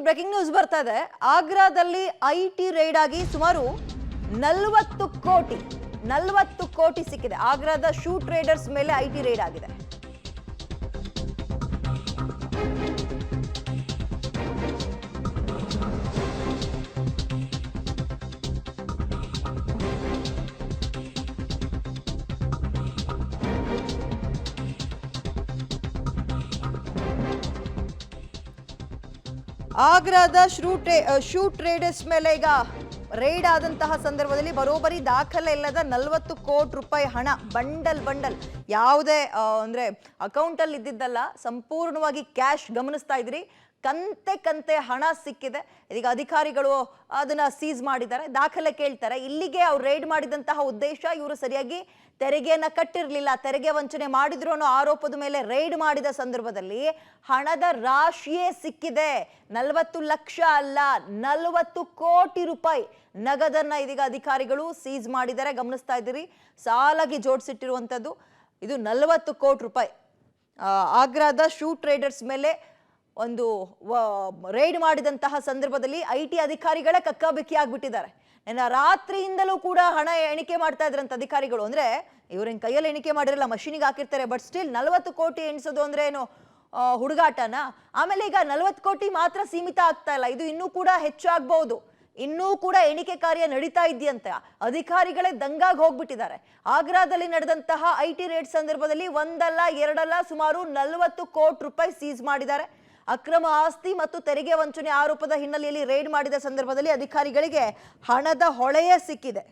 Breaking news ಬರ್ತಾ ಇದೆ. ಆಗ್ರಾದಲ್ಲಿ IT ride ಆಗಿ ಸುಮಾರು 40 ಕೋಟಿ ಸಿಕ್ಕಿದೆ. ಆಗ್ರಾದ ಶೂ ಟ್ರೇಡರ್ಸ್ ಮೇಲೆ ಐಟಿ ರೈಡ್ ಆಗಿದೆ. ಆಗ್ರಾದ ಶೂ ಟ್ರೇಡರ್ಸ್ ಮೇಲೆ ಈಗ ರೈಡ್ ಆದಂತಹ ಸಂದರ್ಭದಲ್ಲಿ ಬರೋಬ್ಬರಿ ದಾಖಲೆ ಇಲ್ಲದ 40 ಕೋಟಿ ರೂಪಾಯಿ ಹಣ ಬಂಡಲ್ ಯಾವುದೇ ಅಂದ್ರೆ ಅಕೌಂಟ್ ಅಲ್ಲಿ ಇದ್ದಿದ್ದಲ್ಲ, ಸಂಪೂರ್ಣವಾಗಿ ಕ್ಯಾಶ್ ಗಮನಿಸ್ತಾ ಇದ್ರಿ. ಕಂತೆ ಹಣ ಸಿಕ್ಕಿದೆ. ಇದೀಗ ಅಧಿಕಾರಿಗಳು ಅದನ್ನ ಸೀಸ್ ಮಾಡಿದ್ದಾರೆ, ದಾಖಲೆ ಕೇಳ್ತಾರೆ. ಇಲ್ಲಿಗೆ ಅವ್ರು ರೈಡ್ ಮಾಡಿದಂತಹ ಉದ್ದೇಶ, ಇವರು ಸರಿಯಾಗಿ ತೆರಿಗೆಯನ್ನ ಕಟ್ಟಿರಲಿಲ್ಲ, ತೆರಿಗೆ ವಂಚನೆ ಮಾಡಿದ್ರು ಅನ್ನೋ ಆರೋಪದ ಮೇಲೆ ರೈಡ್ ಮಾಡಿದ ಸಂದರ್ಭದಲ್ಲಿ ಹಣದ ರಾಶಿಯೇ ಸಿಕ್ಕಿದೆ. 40 ಲಕ್ಷ ಅಲ್ಲ, 40 ಕೋಟಿ ರೂಪಾಯಿ ನಗದನ್ನ ಇದೀಗ ಅಧಿಕಾರಿಗಳು ಸೀಸ್ ಮಾಡಿದ್ದಾರೆ. ಗಮನಿಸ್ತಾ ಇದ್ದೀರಿ, ಸಾಲಾಗಿ ಜೋಡಿಸಿಟ್ಟಿರುವಂಥದ್ದು. ಇದು 40 ಕೋಟಿ ರೂಪಾಯಿ. ಆಗ್ರಾದ ಶೂ ಟ್ರೇಡರ್ಸ್ ಮೇಲೆ ಒಂದು ರೈಡ್ ಮಾಡಿದಂತಹ ಸಂದರ್ಭದಲ್ಲಿ ಐಟಿ ಅಧಿಕಾರಿಗಳೇ ಕಕ್ಕಾಬಿಕ್ಕಿ ಆಗ್ಬಿಟ್ಟಿದ್ದಾರೆ. ರಾತ್ರಿಯಿಂದಲೂ ಕೂಡ ಹಣ ಎಣಿಕೆ ಮಾಡ್ತಾ ಇದ್ರಂತ ಅಧಿಕಾರಿಗಳು. ಅಂದ್ರೆ ಇವ್ರೇನ್ ಕೈಯಲ್ಲಿ ಎಣಿಕೆ ಮಾಡಿರಲ್ಲ, ಮಷೀನಿಗೆ ಹಾಕಿರ್ತಾರೆ. ಬಟ್ ಸ್ಟಿಲ್ 40 ಕೋಟಿ ಎಣಿಸೋದು ಅಂದ್ರೆ ಏನು ಹುಡುಗಾಟನ? ಆಮೇಲೆ ಈಗ 40 ಕೋಟಿ ಮಾತ್ರ ಸೀಮಿತ ಆಗ್ತಾ ಇಲ್ಲ, ಇದು ಇನ್ನೂ ಕೂಡ ಹೆಚ್ಚಾಗಬಹುದು. ಇನ್ನೂ ಕೂಡ ಎಣಿಕೆ ಕಾರ್ಯ ನಡೀತಾ ಇದೆಯಂತೆ. ಅಧಿಕಾರಿಗಳೇ ದಂಗಾಗಿ ಹೋಗ್ಬಿಟ್ಟಿದ್ದಾರೆ. ಆಗ್ರಾದಲ್ಲಿ ನಡೆದಂತಹ ಐಟಿ ರೇಡ್ ಸಂದರ್ಭದಲ್ಲಿ ಒಂದಲ್ಲ ಎರಡಲ್ಲ ಸುಮಾರು 40 ಕೋಟಿ ರೂಪಾಯಿ ಸೀಸ್ ಮಾಡಿದ್ದಾರೆ. ಅಕ್ರಮ ಆಸ್ತಿ ಮತ್ತು ತೆರಿಗೆ ವಂಚನೆ ಆರೋಪದ ಹಿನ್ನೆಲೆಯಲ್ಲಿ ರೈಡ್ ಮಾಡಿದ ಸಂದರ್ಭದಲ್ಲಿ ಅಧಿಕಾರಿಗಳಿಗೆ ಹಣದ ಹೊಳೆಯೇ ಸಿಕ್ಕಿದೆ.